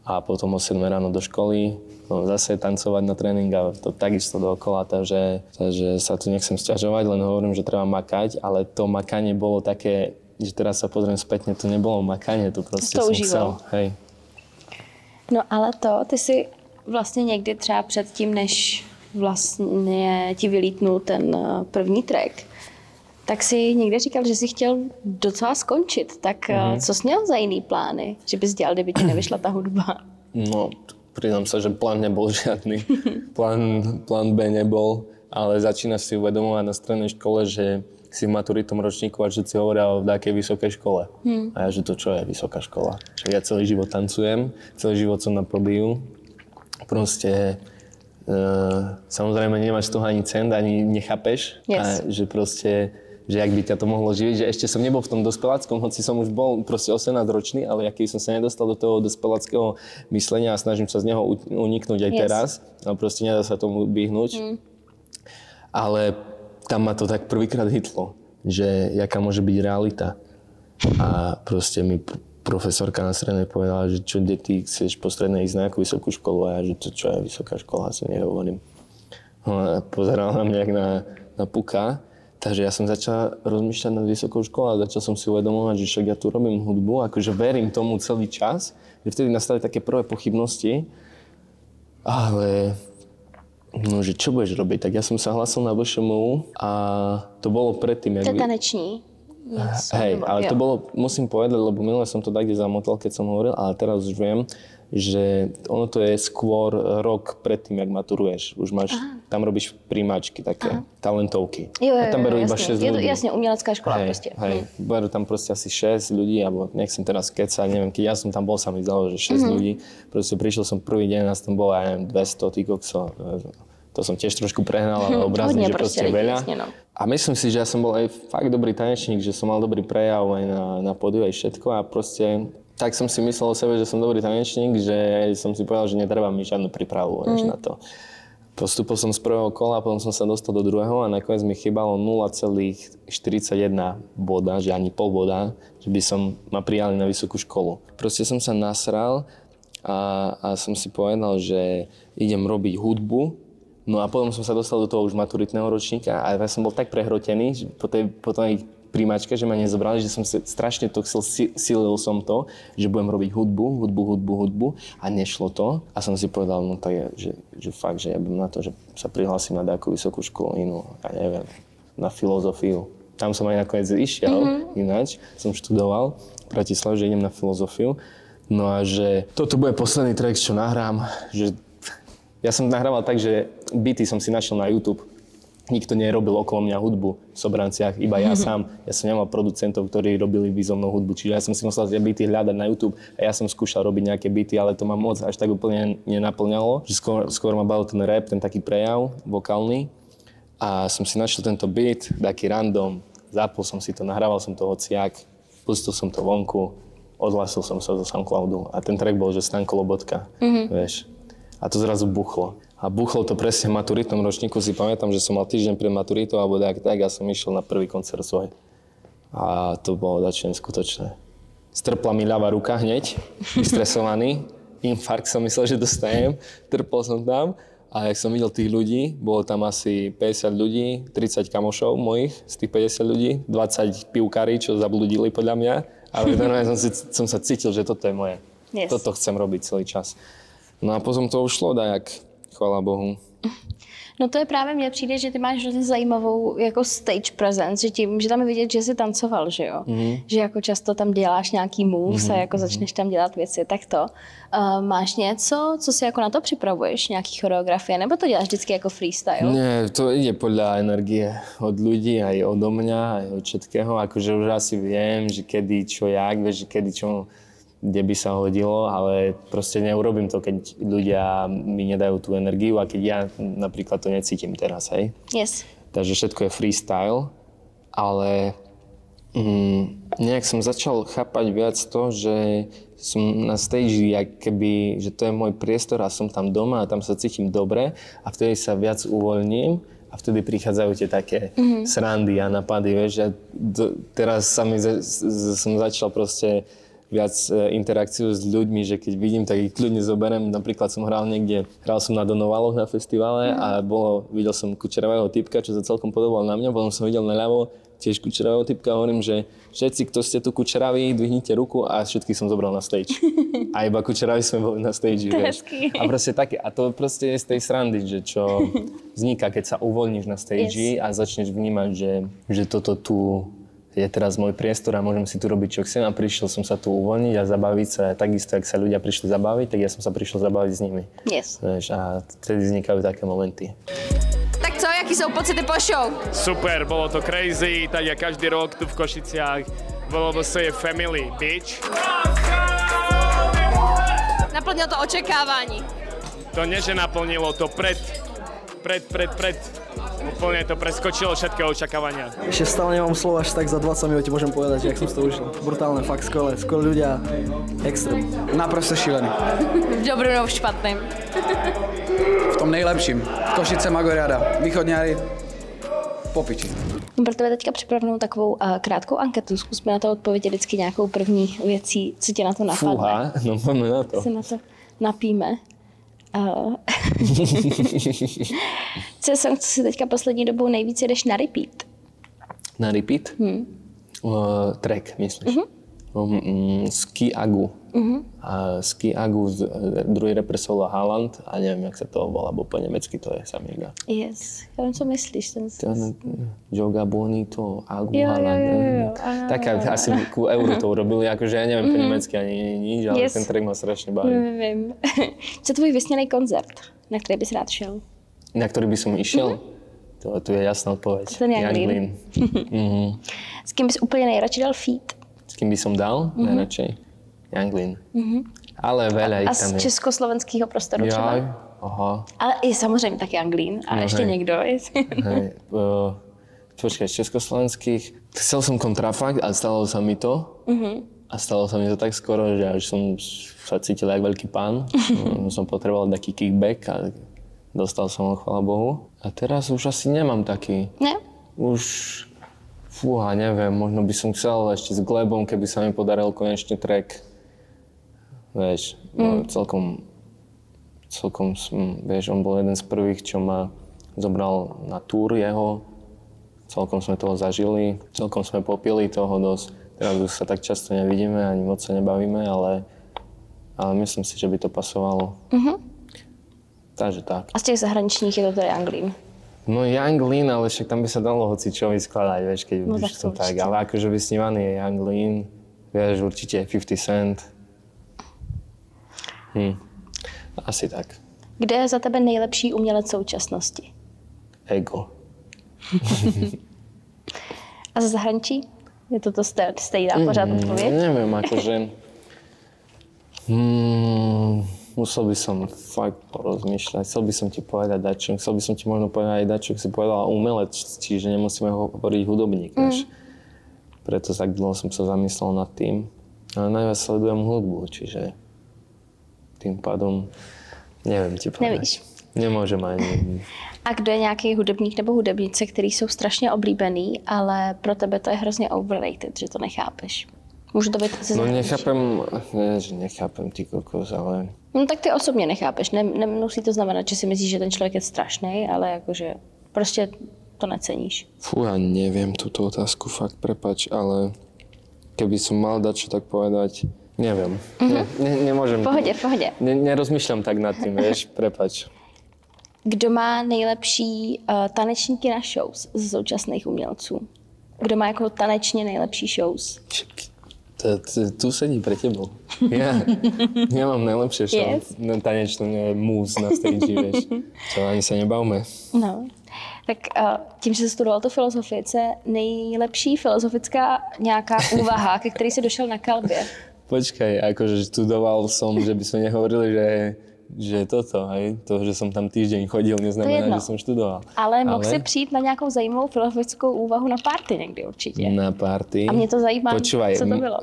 a potom o 7 ráno do školy. Zase tancovať na tréning a to takisto dookola, takže sa tu nechcem sťažovať, len hovorím, že treba makať, ale to makanie bolo také, že teraz sa pozriem spätne, to nebolo makanie, to proste to som chcel. Hej. No ale ty si vlastně někdy třeba předtím, než vlastně ti vylítnul ten první track, tak si někde říkal, že jsi chtěl docela skončit. Tak co jsi měl za jiný plány, že bys dělal, kdyby ti nevyšla ta hudba? No, priznám sa, že plán nebol žiadny. Plán B nebol. ale začínaš si uvedomovať na strednej škole, že si v maturitnom ročníku a všetci hovoria o takej vysokej škole. A ja, že to čo je vysoká škola? Že ja celý život tancujem, celý život som na pódiu. Proste samozrejme nemáš z toho ani cent, ani nechápeš. A že proste, že jak by ťa to mohlo živiť, že ešte som nebol v tom dospeláckom, hoci som už bol proste 18-ročný, ale aký som sa nedostal do toho dospeláckého myslenia a snažím sa z neho uniknúť aj teraz. Ale proste nedá sa tomu vyhnúť. Ale tam ma to tak prvýkrát hitlo, že jaká môže byť realita. A proste mi profesorka na strednej povedala, že čo ty chceš po strednej ísť na nejakú vysokú školu, a ja, že to čo je vysoká škola, asi nehovorím. No a pozerala na mňa jak na puka, takže ja som začal rozmýšľať nad vysokou školou a začal som si uvedomovať, že však ja tu robím hudbu, akože verím tomu celý čas, že vtedy nastali také prvé pochybnosti, ale no, že čo budeš robiť? Tak ja som sa hlásil na VŠMU a to bolo predtým. To je taneční? Yes. Hej, ale to bolo, musím povedať, lebo minule som to tak kde zamotal, keď som hovoril, ale teraz už viem, že ono to je skôr rok predtým, jak maturuješ. Už máš, tam robíš príjmačky také, talentovky. A tam berú iba 6 ľudí. Jasne, umelecká škola proste. Hej, berú tam proste asi 6 ľudí, alebo nechcem teraz kecať, neviem, keď ja som tam bol, sa mi zdalo, že 6 ľudí. Proste prišiel som prvý deň, nás tam bolo, ja neviem, 200 týkokso. To som tiež trošku prehnal, ale obrazne, že proste veľa. Jasne, no. A myslím si, že ja som bol aj fakt dobrý tanečník, že som mal dobrý prejav aj na pódiu, aj všetko a proste tak som si myslel o sebe, že som dobrý tanečník, že som si povedal, že netreba mi žiadnu prípravu na to. Postupil som z prvého kola, potom som sa dostal do druhého a nakoniec mi chýbalo 0,41 boda, že ani pol boda, že by som ma prijali na vysokú školu. Proste som sa nasral a som si povedal, že idem robiť hudbu. No a potom som sa dostal do toho už maturitného ročníka a ja som bol tak prehrotený že po tej príjmačke, že ma nezobrali, že som strašne to chcel, silil som to, že budem robiť hudbu a nešlo to. A som si povedal, no tak je, že fakt, že ja budem na to, že sa prihlásim na nejakú vysokú školu inú, ja neviem, na filozofiu. Tam som aj nakoniec išiel, ináč som študoval v Bratislave, že idem na filozofiu. No a že toto bude posledný track, čo nahrám, že ja som nahrával tak, že beaty som si našiel na YouTube. Nikto nerobil okolo mňa hudbu v Sobranciach, iba ja sám. Ja som nemal producentov, ktorí robili výzovnú hudbu, čiže ja som si musel tie beaty hľadať na YouTube a ja som skúšal robiť nejaké beaty, ale to ma moc až tak úplne nenaplňalo. Skôr ma bavil ten rap, ten taký prejav vokálny. A som si našiel tento beat, taký random, zapol som si to, nahrával som to hociak, pustil som to vonku, odhlásil som sa zo SoundCloudu a ten track bol, že Stanko Lobotka, vieš. A to zrazu buchlo. A buchlo to presne v maturitnom ročníku. Si pamätám, že som mal týždeň pred maturitou alebo tak a som išiel na prvý koncert svoj. A to bolo dačo neskutočné. Strpla mi ľavá ruka hneď, vystresovaný. Infarkt som myslel, že dostanem. Trpol som tam a jak som videl tých ľudí, bolo tam asi 50 ľudí, 30 kamošov mojich z tých 50 ľudí, 20 pivkári, čo zabludili podľa mňa. Ale som sa cítil, že toto je moje. Yes. Toto chcem robiť celý čas. No a potom to už šlo dajak, chvála Bohu. No to je právě, mně přijde, že ty máš hrozně zajímavou jako stage presence, že tím, že tam je vidět, že jsi tancoval, že jo? Že jako často tam děláš nějaký moves a jako začneš tam dělat věci, tak to. Máš něco, co si jako na to připravuješ, nějaký choreografie, nebo to děláš vždycky jako freestyle? Nie, to ide podľa energie od ľudí, aj odo mňa, aj od všetkého. Akože už asi viem, že kedy, čo, jak, vieš, že kedy, čo, kde by sa hodilo, ale proste neurobím to, keď ľudia mi nedajú tú energiu a keď ja napríklad to necítim teraz, hej. Yes. Takže všetko je freestyle, ale nejak som začal chápať viac to, že som na stage, jak keby, že to je môj priestor a som tam doma a tam sa cítim dobre a vtedy sa viac uvoľním a vtedy prichádzajú tie také srandy a napady, vieš. Ja teraz som začal proste viac interakciu s ľuďmi, že keď vidím, tak ich kľudne zoberiem. Napríklad som hral som na Donovaloch na festivale a videl som kučeravého typka, čo sa celkom podobal na mňa, potom som videl naľavo tiež kučeravého typka a hovorím, že všetci, kto ste tu kučeraví, dvihnite ruku a všetkých som zobral na stage. A iba kučeraví sme boli na stage, vieš. A proste také, a to proste je z tej srandy, že čo vzniká, keď sa uvoľníš na stage a začneš vnímať, že toto tu je teraz môj priestor a môžem si tu robiť, čo chcem a prišiel som sa tu uvoľniť a zabaviť sa. Takisto, ak sa ľudia prišli zabaviť, tak ja som sa prišiel zabaviť s nimi. Yes. Vieš, a vtedy vznikajú také momenty. Tak co, jak jaký jsou pocity po show? Super, bolo to crazy, tak jak každý rok tu v Košiciach. VLBS je family, bitch. Naplnilo to očekávání. To nie, že naplnilo, to pred. Úplne to preskočilo všetké očakávania. Ešte stále nemám slov, až tak za 20 minút ti môžem povedať, že jak som si to užil. Brutálne, fakt skvelé ľudia, extrém. Naprosto šílený. V dobrým nebo v špatným? V tom nejlepším. Košice, Magoriada, východňári, po piči. Pro tebe teďka připravenou takovou krátkou anketu. Zkusme na to odpovědět vždycky nějakou první věcí, co tě na to napadne. Fúha, no máme na to. Se na to napíme. Co je song, co si teďka poslední dobou nejvíc jdeš na repeat? Na repeat? Track, myslíš? Ski Agu. Ski Agu, druhý rapper solo Haaland a neviem, jak sa to volá, bo po nemecky to je Samiga. Yes, já vím, co myslíš. Joga Bonito, Agu, Haaland. Tak asi ku Euro to urobili, akože ja neviem po nemecky ani nič, ale ten track ma strašne baví. Vím. Co je tvůj vysněný koncert, na který bys rád šel? Na ktorý by som išiel? To je jasná odpoveď. Ten Young Lean. S kým bys úplně nejradši dal feat? S kým by som dal? Najradšej? Young Lean. Ale veľa ich tam je. A z československého prostoru třeba? Aha. Ale i samozřejmě tak Young Lean. A ještě někdo. Počkaj, z československých. Chcel som kontrafakt a stalo sa mi to. A stalo sa mi to tak skoro, že až som sa cítil jak veľký pán. Som potreboval taký kickback a dostal som ho, chvála Bohu. A teraz už asi nemám taký. Ne? Už, fúha, neviem, možno by som chcel ešte s Glebom, keby sa mi podaril konečne track. Vieš, celkom, vieš, on bol jeden z prvých, čo ma zobral na túr jeho. Celkom sme toho zažili, celkom sme popili toho dosť. Teraz už sa tak často nevidíme, ani moc sa nebavíme, ale myslím si, že by to pasovalo. Takže tak. A z těch zahraničních je to teda Young Lean? No Young Lean, ale však tam by sa dalo hocičo vyskladať, vieš, keď už to tak. Ale akože vysnívaný je Young Lean, vieš, určite 50 Cent. Asi tak. Kde je za tebe nejlepší umělec současnosti? Ego. A za zahraničí? Je to stejná pořád odpověď? Neviem, akože... Musel by som fakt porozmýšľať. Chcel by som ti povedať dačo. Chcel by som ti možno povedať aj dačo, si povedala umelec, čiže nemusíme hovoriť hudobník, vieš. Preto tak dlho som sa zamyslel nad tým. Ale najviac sledujem hudbu, čiže tým pádom neviem ti povedať. Nevíš. Nemôžem ani. A kdo je nějaký hudebník nebo hudebnice, který jsou strašně oblíbený, ale pro tebe to je hrozně overrated, že to nechápeš? Můžu to být ze zahraničí? Nechápem ty kokos, ale... No tak ty osobně nechápeš, nemusí to znamenat, že si myslíš, že ten člověk je strašný, ale jakože prostě to neceníš. Fúha, neviem túto otázku, fakt prepáč, ale keby som mal dať čo tak povedať, neviem. Nemôžem. V pohodě. Nerozmýšľam tak nad tým, vieš, prepáč. Kdo má nejlepší tanečníky na shows z současných umělců? Kdo má jako tanečně nejlepší shows? Tu sedí pre tebou. Ja mám najlepšie show. Tanečné moves na stage, vieš. Čo ani sa nebavme. No. Tak tím, že jsi studoval tu filozofii, co je nejlepší filozofická nějaká úvaha, ke který jsi došel na kalbě? Počkaj, akože študoval som, že by sme nehovorili, že toto, hej, to, že som tam týždeň chodil, neznamená, že som študoval. Ale mohl si přijít na nějakou zajímavou filozofickou úvahu na party někdy určitě. Na party? A mě to zajímá, počúvaj, co to bylo.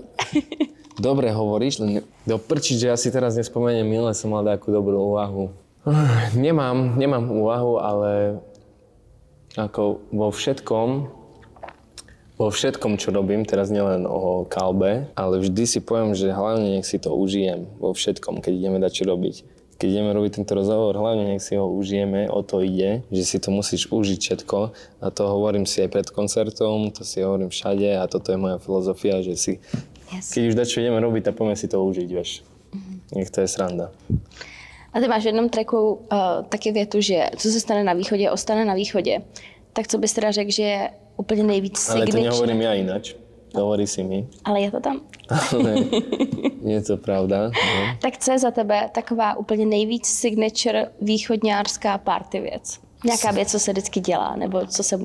Dobre hovoríš, len doprčiť, že ja si teraz nespomeniem, minule som mal takú dobrú úvahu. Nemám úvahu, ale ako vo všetkom, čo robím, teraz nielen o kalbe, ale vždy si poviem, že hlavne nech si to užijem vo všetkom, keď ideme dať čo robiť. Keď ideme robiť tento rozhovor, hlavne nech si ho užijeme, o to ide, že si to musíš užiť všetko. A to hovorím si aj pred koncertom, to si hovorím všade a toto je moja filozofia, že si, keď už dačo ideme robiť, tak poďme si to užiť, vieš. Nech to je sranda. A ty máš v jednom tracku taky větu, že co se stane na východě, ostane na východě. Tak co bys teda řekl, že je úplně nejvíc signature? Ale to nehovorím ja ináč. To hovorí si mi. Ale je to tam. Ale je to pravda. No. Tak co je za tebe taková úplně nejvíc signature východňářská party věc? Nějaká věc, co se vždycky dělá, nebo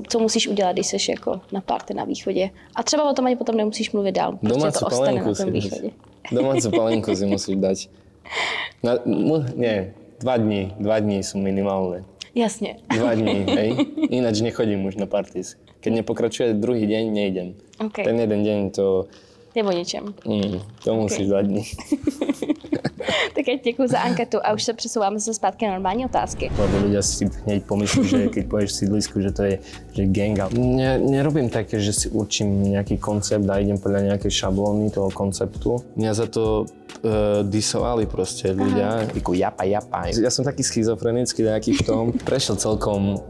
co musíš udělat, když jsi jako na party na východě. A třeba o tom ani potom nemusíš mluvit dál, protože to ostane na tom východě. Domácu palenku si musíš dať. Nie, 2 dní sú minimálne. Jasně. 2 dní, hej. Ináč nechodím už na parties. Keď nepokračuje druhý deň, nejdem. Okay. Ten jeden deň to... Je o něčem. To musíš 2 dní. Tak já děkuji za anketu a už se přesouváme se zpátky na normální otázky. Lebo ľudia si hneď pomyslí, že keď povieš sídlisku, že to je že gang. Nerobím také, že si určím nejaký koncept a idem podľa nejakej šablóny toho konceptu. Mňa za to disovali proste ľudia. Ako japa. Ja som taký schizofrenický nejaký v tom. Prešiel celkom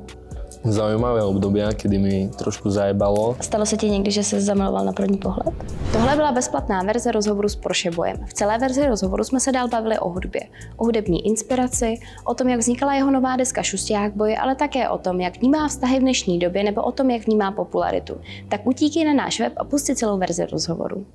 zaujímavé obdobia, kdy mi trošku zajebalo. Stalo se ti někdy, že se zamiloval na první pohled? Tohle byla bezplatná verze rozhovoru s Porsche Boyem. V celé verzi rozhovoru jsme se dál bavili o hudbě, o hudební inspiraci, o tom, jak vznikala jeho nová deska Šusťák Boy, ale také o tom, jak vnímá vztahy v dnešní době nebo o tom, jak vnímá popularitu. Tak utíkej na náš web a pusti celou verzi rozhovoru.